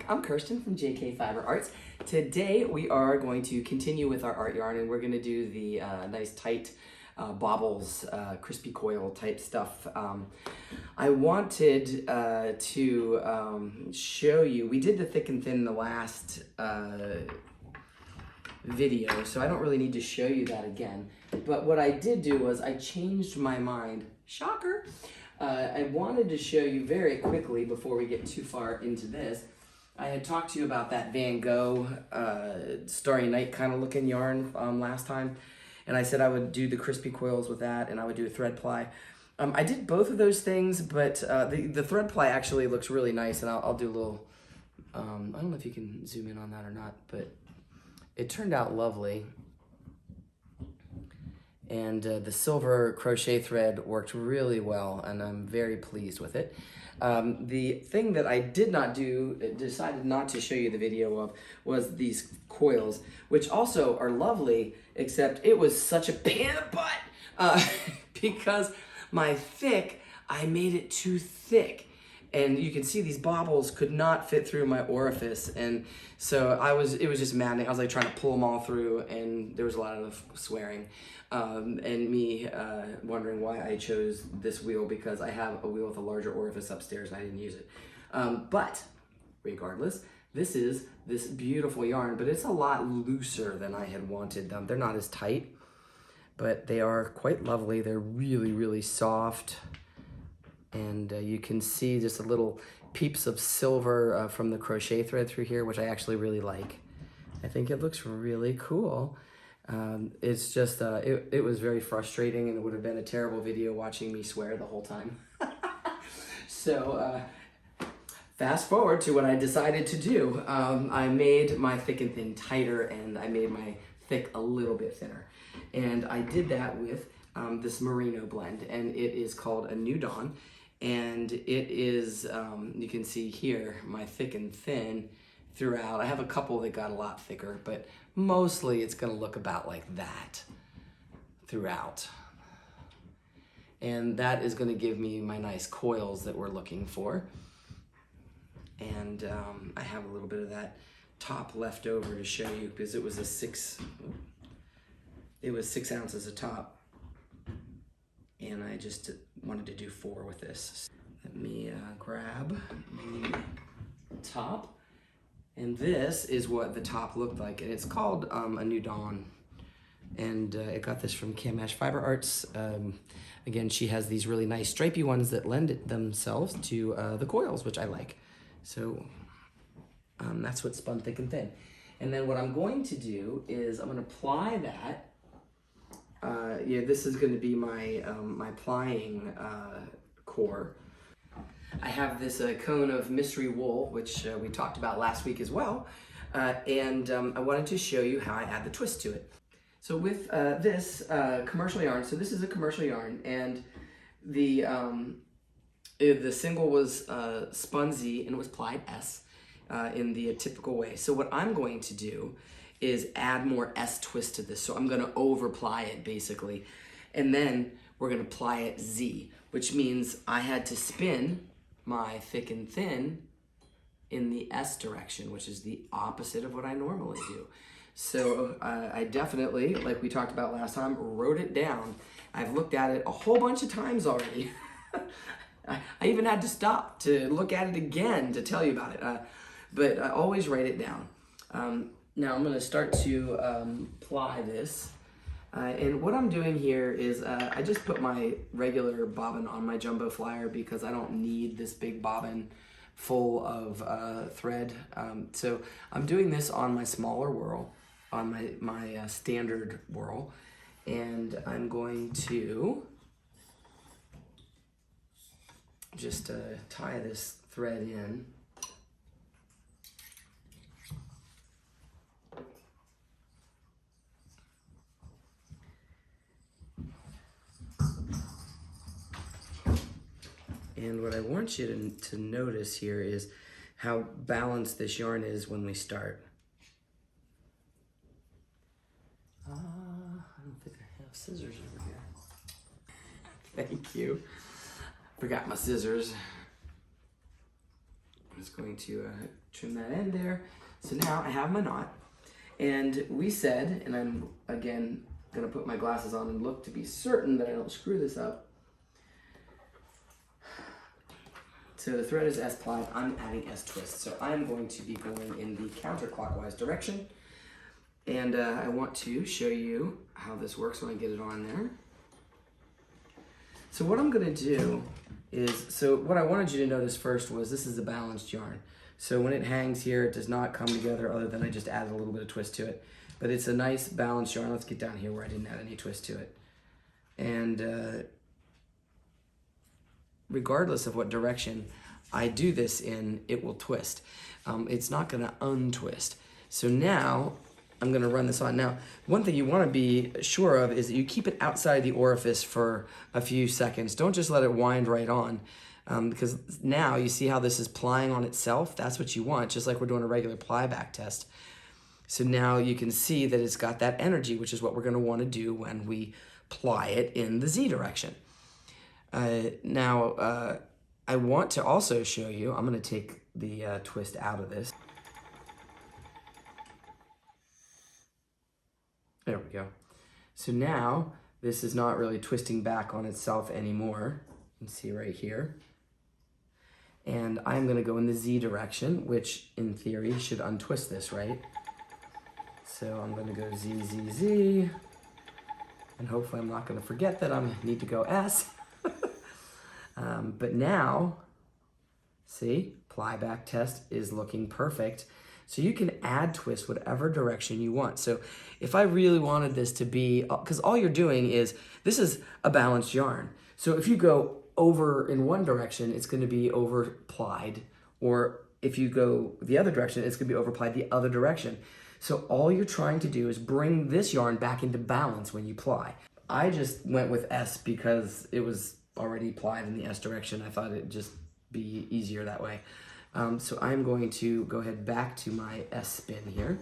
I'm Kirsten from JK Fiber Arts. Today we are going to continue with our art yarn, and we're going to do the nice tight bobbles, crispy coil type stuff. I wanted to show you, we did the thick and thin in the last video, so I don't really need to show you that again. But what I did do was I changed my mind. Shocker! I wanted to show you very quickly before we get too far into this. I had talked to you about that Van Gogh Starry Night kind of looking yarn last time, and I said I would do the crispy coils with that, and I would do a thread ply. I did both of those things, but the thread ply actually looks really nice, and I'll do a little, I don't know if you can zoom in on that or not, but it turned out lovely. And the silver crochet thread worked really well, and I'm very pleased with it. The thing that I did not do, decided not to show you the video of, was these coils, which also are lovely, except it was such a pain in the butt because my thick, I made it too thick. And you can see these bobbles could not fit through my orifice, and so it was just maddening. I was like trying to pull them all through, and there was a lot of swearing, and me wondering why I chose this wheel, because I have a wheel with a larger orifice upstairs and I didn't use it. But regardless, this is this beautiful yarn, but it's a lot looser than I had wanted them. They're not as tight, but they are quite lovely. They're really, really soft. And you can see just a little peeps of silver from the crochet thread through here, which I actually really like. I think it looks really cool. It's just, it was very frustrating, and it would have been a terrible video watching me swear the whole time. So fast forward to what I decided to do. I made my thick and thin tighter, and I made my thick a little bit thinner. And I did that with this merino blend, and it is called a New Dawn. And it is, you can see here, my thick and thin throughout. I have a couple that got a lot thicker, but mostly it's gonna look about like that throughout. And that is gonna give me my nice coils that we're looking for. And I have a little bit of that top left over to show you, because it was 6 ounces of top. And I just wanted to do 4 with this. Let me grab the top. And this is what the top looked like. And it's called a New Dawn. And I got this from Camesh Fiber Arts. Again, she has these really nice stripy ones that lend themselves to the coils, which I like. So that's what spun thick and thin. And then what I'm going to do is I'm gonna ply that. Yeah, this is going to be my my plying core. I have this cone of mystery wool, which we talked about last week as well, and I wanted to show you how I add the twist to it. So with this commercial yarn, so this is a commercial yarn, and the single was spun Z and it was plied S in the typical way. So what I'm going to do is add more S twist to this. So I'm gonna over ply it basically. And then we're gonna ply it Z, which means I had to spin my thick and thin in the S direction, which is the opposite of what I normally do. So I definitely, like we talked about last time, wrote it down. I've looked at it a whole bunch of times already. I even had to stop to look at it again to tell you about it. But I always write it down. Now I'm going to start to ply this, and what I'm doing here is I just put my regular bobbin on my jumbo flyer because I don't need this big bobbin full of thread. So I'm doing this on my smaller whirl, on my standard whirl, and I'm going to just tie this thread in. And what I want you to notice here is how balanced this yarn is when we start. I don't think I have scissors over here. Thank you. Forgot my scissors. I'm just going to trim that end there. So now I have my knot. And we said, and I'm again gonna put my glasses on and look to be certain that I don't screw this up. So the thread is S-plied, I'm adding S-twist. So I'm going to be going in the counterclockwise direction. And I want to show you how this works when I get it on there. So what I'm gonna do is, so what I wanted you to notice first was this is a balanced yarn. So when it hangs here, it does not come together other than I just added a little bit of twist to it. But it's a nice balanced yarn. Let's get down here where I didn't add any twist to it. And regardless of what direction I do this in, it will twist. It's not gonna untwist. So now I'm gonna run this on. Now, one thing you wanna be sure of is that you keep it outside the orifice for a few seconds. Don't just let it wind right on. Because now you see how this is plying on itself. That's what you want, just like we're doing a regular ply back test. So now you can see that it's got that energy, which is what we're gonna wanna do when we ply it in the Z direction. Now, I want to also show you, I'm gonna take the twist out of this. There we go. So now, this is not really twisting back on itself anymore. You can see right here. And I'm gonna go in the Z direction, which in theory should untwist this, right? So I'm gonna go Z, Z, Z. And hopefully I'm not gonna forget that I need to go S. But now, see, ply back test is looking perfect. So you can add twist whatever direction you want. So if I really wanted this to be, because all you're doing is, this is a balanced yarn. So if you go over in one direction, it's gonna be over plied. Or if you go the other direction, it's gonna be over plied the other direction. So all you're trying to do is bring this yarn back into balance when you ply. I just went with S because it was already plied in the S direction. I thought it'd just be easier that way. So I'm going to go ahead back to my S spin here.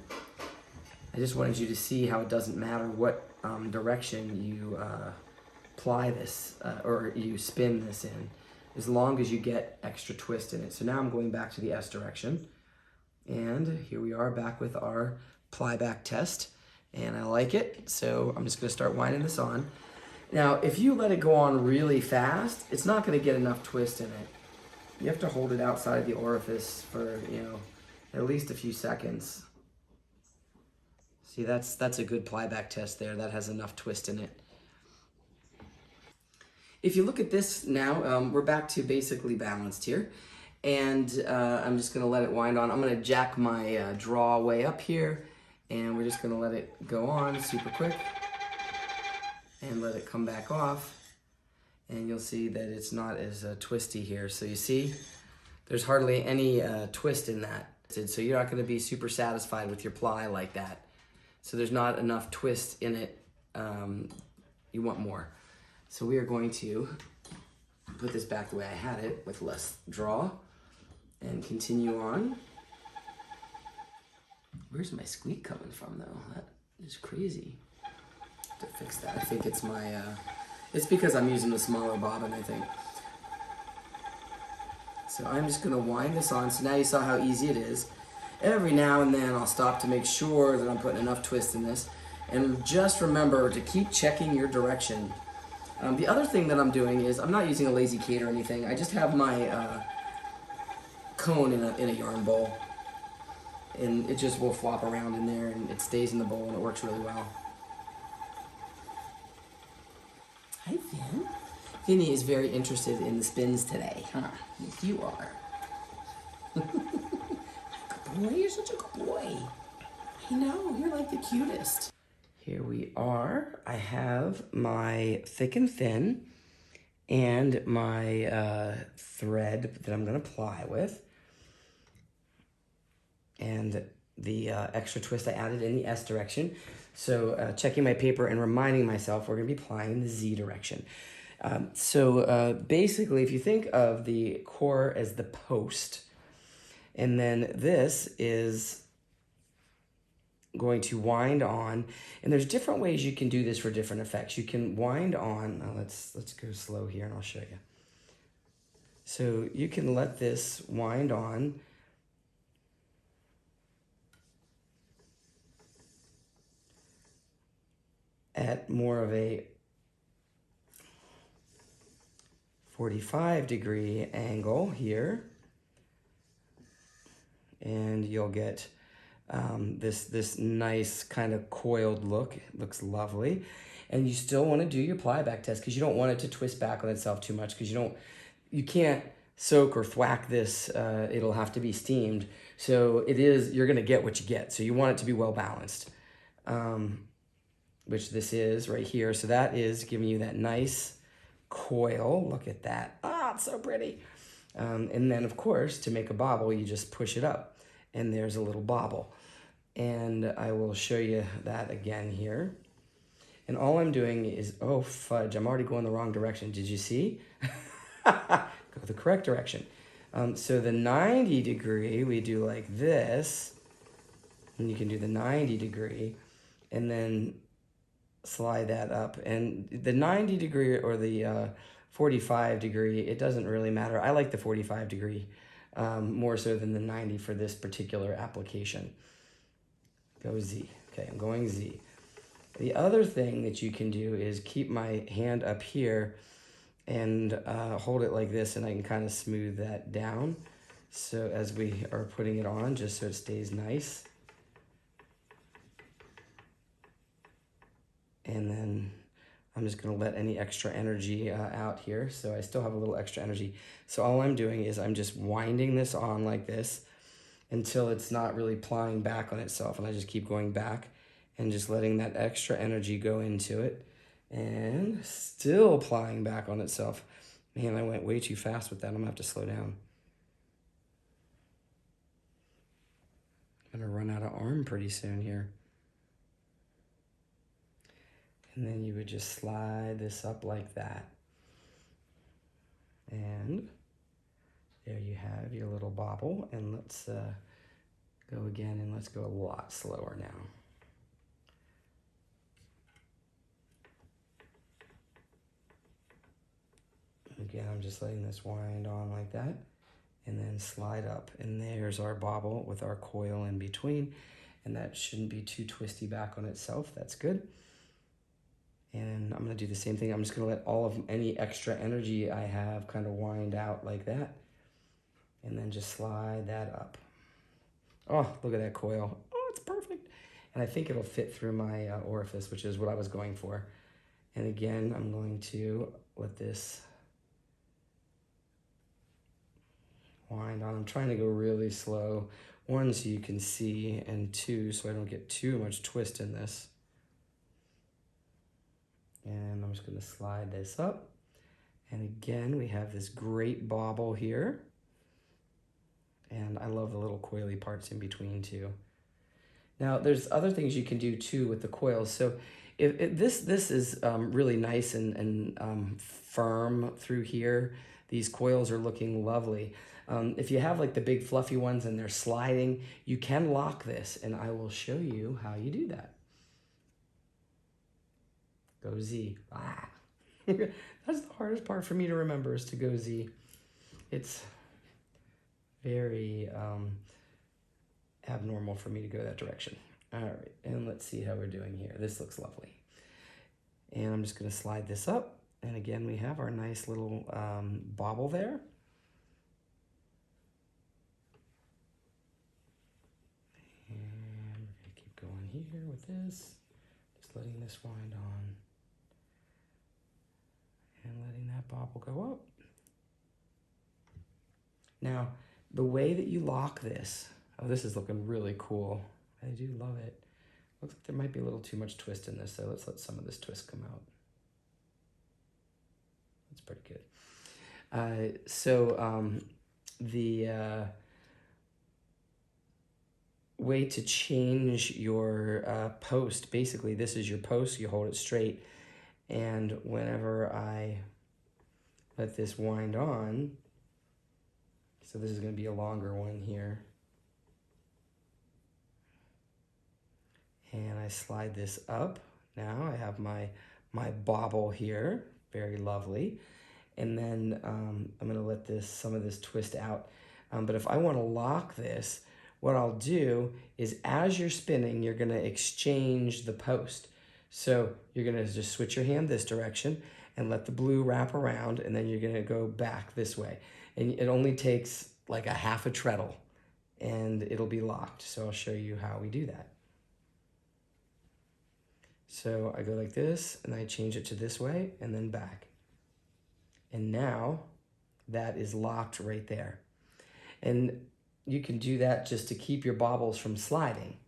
I just wanted you to see how it doesn't matter what direction you ply this or you spin this in, as long as you get extra twist in it. So now I'm going back to the S direction. And here we are back with our ply back test. And I like it, so I'm just gonna start winding this on. Now, if you let it go on really fast, it's not gonna get enough twist in it. You have to hold it outside the orifice for, you know, at least a few seconds. See, that's a good ply back test there. That has enough twist in it. If you look at this now, we're back to basically balanced here. And I'm just gonna let it wind on. I'm gonna jack my draw way up here, and we're just gonna let it go on super quick and let it come back off. And you'll see that it's not as twisty here. So you see, there's hardly any twist in that. So you're not gonna be super satisfied with your ply like that. So there's not enough twist in it. You want more. So we are going to put this back the way I had it with less draw and continue on. Where's my squeak coming from though? That is crazy. To fix that, I think it's my, it's because I'm using a smaller bobbin, I think. So I'm just gonna wind this on. So now you saw how easy it is. Every now and then I'll stop to make sure that I'm putting enough twist in this. And just remember to keep checking your direction. The other thing that I'm doing is I'm not using a lazy Kate or anything. I just have my cone in a yarn bowl. And it just will flop around in there and it stays in the bowl and it works really well. Hi, Finn. Finny is very interested in the spins today, huh? Yes, you are. Good boy, you're such a good boy. I know, you're like the cutest. Here we are. I have my thick and thin and my thread that I'm gonna ply with. And the extra twist I added in the S direction. So checking my paper and reminding myself we're gonna be plying the Z direction. Basically, if you think of the core as the post, and then this is going to wind on, and there's different ways you can do this for different effects. You can wind on, let's go slow here and I'll show you. So you can let this wind on at more of a 45-degree angle here, and you'll get this nice kind of coiled look. It looks lovely. And you still want to do your ply back test because you don't want it to twist back on itself too much, because you can't soak or thwack this. It'll have to be steamed. So you're going to get what you get. So you want it to be well balanced, which this is right here. So that is giving you that nice coil. Look at that. Ah, it's so pretty. And then of course, to make a bobble, you just push it up and there's a little bobble. And I will show you that again here. And all I'm doing is, oh fudge, I'm already going the wrong direction. Did you see? Go the correct direction. So the 90 degree, we do like this, and you can do the 90 degree, and then slide that up. And the 90 degree or the 45 degree, it doesn't really matter. I like the 45 degree more so than the 90 for this particular application. Go Z. Okay, I'm going Z. The other thing that you can do is keep my hand up here and hold it like this, and I can kind of smooth that down. So as we are putting it on, just so it stays nice. And then I'm just gonna let any extra energy out here. So I still have a little extra energy. So all I'm doing is I'm just winding this on like this until it's not really plying back on itself. And I just keep going back and just letting that extra energy go into it and still plying back on itself. Man, I went way too fast with that. I'm gonna have to slow down. I'm gonna run out of arm pretty soon here. And then you would just slide this up like that. And there you have your little bobble. And let's go again, and let's go a lot slower now. Again, I'm just letting this wind on like that, and then slide up. And there's our bobble with our coil in between. And that shouldn't be too twisty back on itself. That's good. And I'm gonna do the same thing. I'm just gonna let all of any extra energy I have kind of wind out like that. And then just slide that up. Oh, look at that coil. Oh, it's perfect. And I think it'll fit through my orifice, which is what I was going for. And again, I'm going to let this wind on. I'm trying to go really slow. One, so you can see, and two, so I don't get too much twist in this. And I'm just gonna slide this up. And again, we have this great bobble here. And I love the little coily parts in between too. Now, there's other things you can do too with the coils. So if this is really nice and firm through here. These coils are looking lovely. If you have like the big fluffy ones and they're sliding, you can lock this, and I will show you how you do that. Go Z. Ah. That's the hardest part for me to remember, is to go Z. It's very abnormal for me to go that direction. All right, and let's see how we're doing here. This looks lovely. And I'm just gonna slide this up. And again, we have our nice little bobble there. And we're gonna keep going here with this. Just letting this wind on. And letting that bobble go up. Now, the way that you lock this, oh, this is looking really cool. I do love it. Looks like there might be a little too much twist in this, so let's let some of this twist come out. That's pretty good. The way to change your post, basically this is your post, you hold it straight, and whenever I let this wind on, so this is going to be a longer one here, and I slide this up. Now I have my bobble here, very lovely, and then I'm going to let some of this twist out. But if I want to lock this, what I'll do is, as you're spinning, you're going to exchange the post. So you're gonna just switch your hand this direction and let the blue wrap around, and then you're gonna go back this way. And it only takes like a half a treadle and it'll be locked. So I'll show you how we do that. So I go like this and I change it to this way and then back. And now that is locked right there. And you can do that just to keep your bobbles from sliding.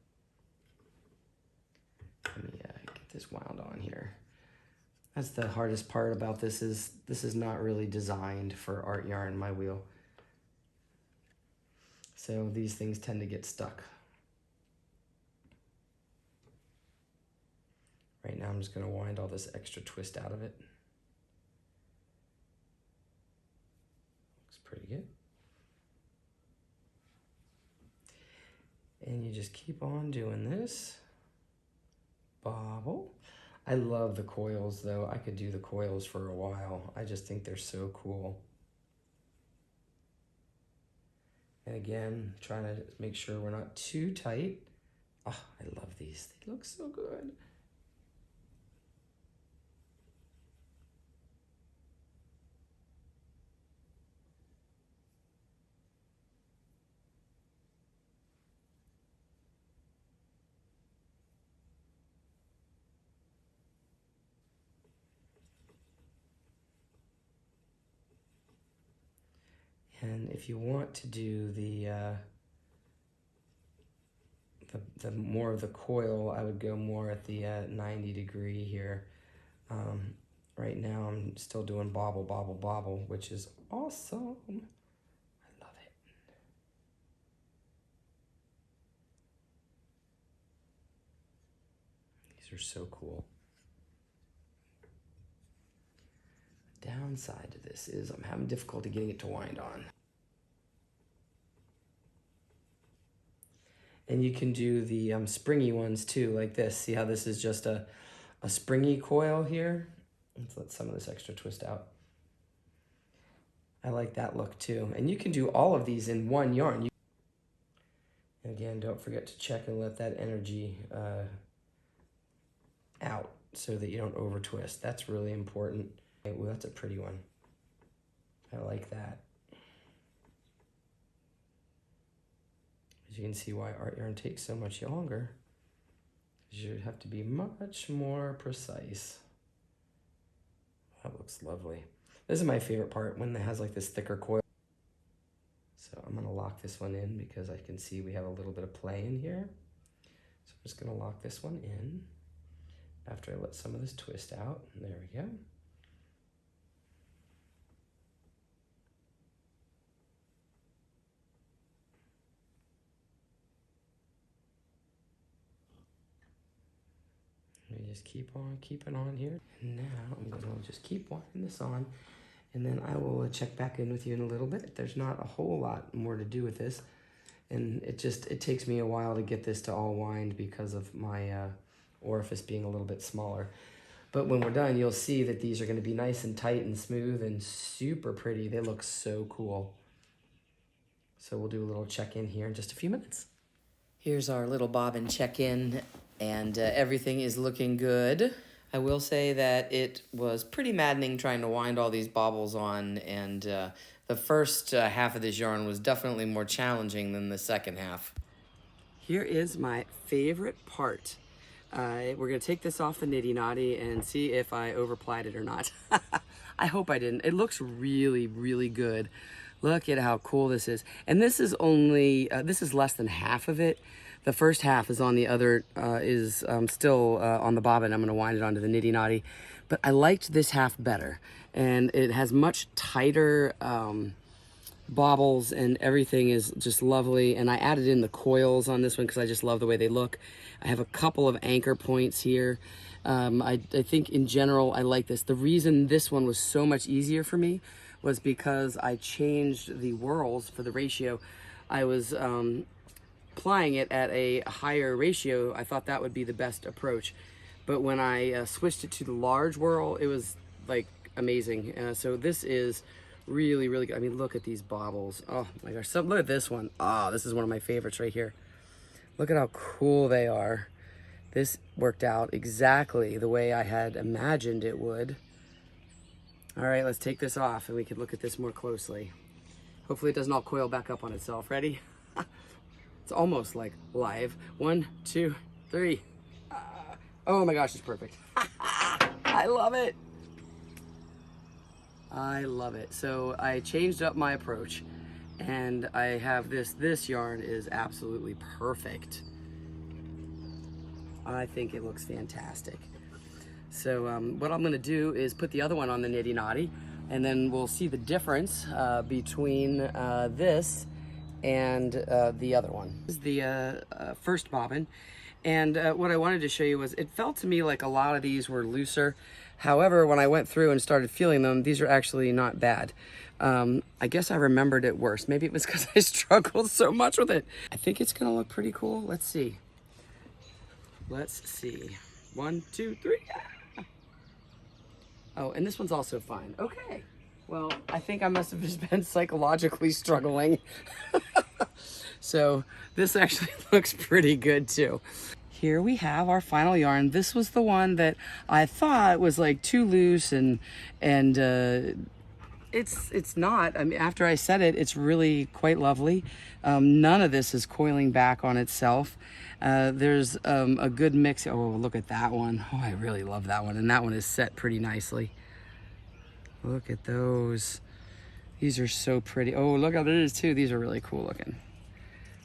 Let me get this wound on here. That's the hardest part about this is not really designed for art yarn, my wheel. So these things tend to get stuck. Right now I'm just gonna wind all this extra twist out of it. Looks pretty good. And you just keep on doing this. Bobble. I love the coils though. I could do the coils for a while. I just think they're so cool. And again, trying to make sure we're not too tight. Oh, I love these. They look so good. And if you want to do the more of the coil, I would go more at the 90 degree here. Right now I'm still doing bobble, bobble, bobble, which is awesome. I love it. These are so cool. Downside to this is I'm having difficulty getting it to wind on. And you can do the springy ones too, like this. See how this is just a springy coil here? Let's let some of this extra twist out. I like that look too. And you can do all of these in one yarn. And again, don't forget to check and let that energy out so that you don't over twist. That's really important. Ooh, that's a pretty one. I like that. As you can see why art yarn takes so much longer. You have to be much more precise. That looks lovely. This is my favorite part when it has like this thicker coil. So I'm gonna lock this one in because I can see we have a little bit of play in here. So I'm just gonna lock this one in after I let some of this twist out. There we go. We just keep on keeping on here. And now I'm gonna just keep winding this on, and then I will check back in with you in a little bit. There's not a whole lot more to do with this, and it takes me a while to get this to all wind because of my orifice being a little bit smaller. But when we're done, you'll see that these are gonna be nice and tight and smooth and super pretty. They look so cool. So we'll do a little check-in here in just a few minutes. Here's our little bobbin check-in, and everything is looking good. I will say that it was pretty maddening trying to wind all these bobbles on, and the first half of this yarn was definitely more challenging than the second half. Here is my favorite part. We're gonna take this off the nitty knotty and see if I overplied it or not. I hope I didn't. It looks really, really good. Look at how cool this is. And this is only, this is less than half of it. The first half is on the other, still on the bobbin. I'm gonna wind it onto the nitty knotty. But I liked this half better. And it has much tighter bobbles, and everything is just lovely. And I added in the coils on this one because I just love the way they look. I have a couple of anchor points here. I think in general I like this. The reason this one was so much easier for me was because I changed the whirls for the ratio. I was applying it at a higher ratio. I thought that would be the best approach. But when I switched it to the large whirl, it was like amazing. So this is really, really good. I mean, look at these bobbles. Oh my gosh, look at this one. Oh, this is one of my favorites right here. Look at how cool they are. This worked out exactly the way I had imagined it would. All right, let's take this off and we can look at this more closely. Hopefully it doesn't all coil back up on itself. Ready? It's almost like live. 1, 2, 3. Oh my gosh, it's perfect. I love it. I love it. So I changed up my approach and I have this yarn is absolutely perfect. I think it looks fantastic. So what I'm gonna do is put the other one on the Nitty Knotty, and then we'll see the difference between this and the other one. This is the first bobbin, and what I wanted to show you was it felt to me like a lot of these were looser. However, when I went through and started feeling them, these are actually not bad. I guess I remembered it worse. Maybe it was because I struggled so much with it. I think it's gonna look pretty cool. Let's see. Let's see. 1, 2, 3. Oh, and this one's also fine. Okay. Well, I think I must have just been psychologically struggling. So this actually looks pretty good too. Here we have our final yarn. This was the one that I thought was like too loose and it's not. I mean, after I set it, it's really quite lovely. None of this is coiling back on itself. There's a good mix. Oh, look at that one. Oh, I really love that one. And that one is set pretty nicely. Look at those. These are so pretty. Oh, look how there is too. These are really cool looking.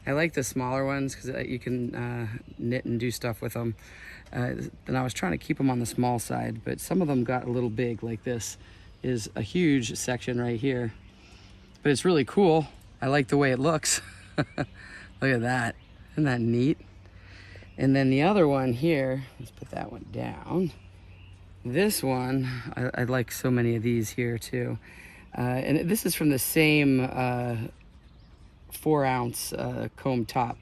I like the smaller ones because you can knit and do stuff with them. And I was trying to keep them on the small side, but some of them got a little big. Like this is a huge section right here. But it's really cool. I like the way it looks. Look at that. Isn't that neat? And then the other one here, let's put that one down. This one, I like so many of these here too. And this is from the same 4-ounce comb top.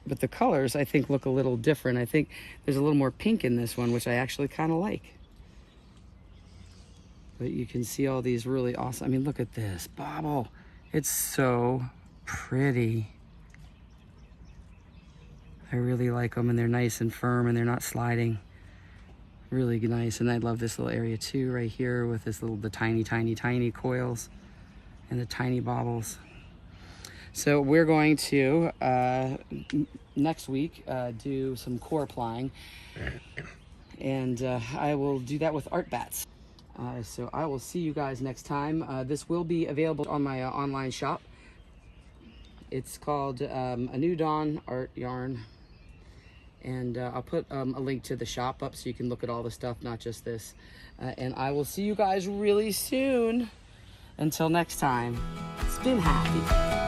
But the colors I think look a little different. I think there's a little more pink in this one, which I actually kind of like. But you can see all these really awesome. I mean, look at this bobble. It's so pretty. I really like them, and they're nice and firm, and they're not sliding. Really nice. And I love this little area too, right here with this the tiny, tiny, tiny coils and the tiny bobbles. So we're going to next week do some core applying, and I will do that with art bats. So I will see you guys next time. This will be available on my online shop. It's called A New Dawn Art Yarn. And I'll put a link to the shop up so you can look at all the stuff, not just this. And I will see you guys really soon. Until next time, spin happy.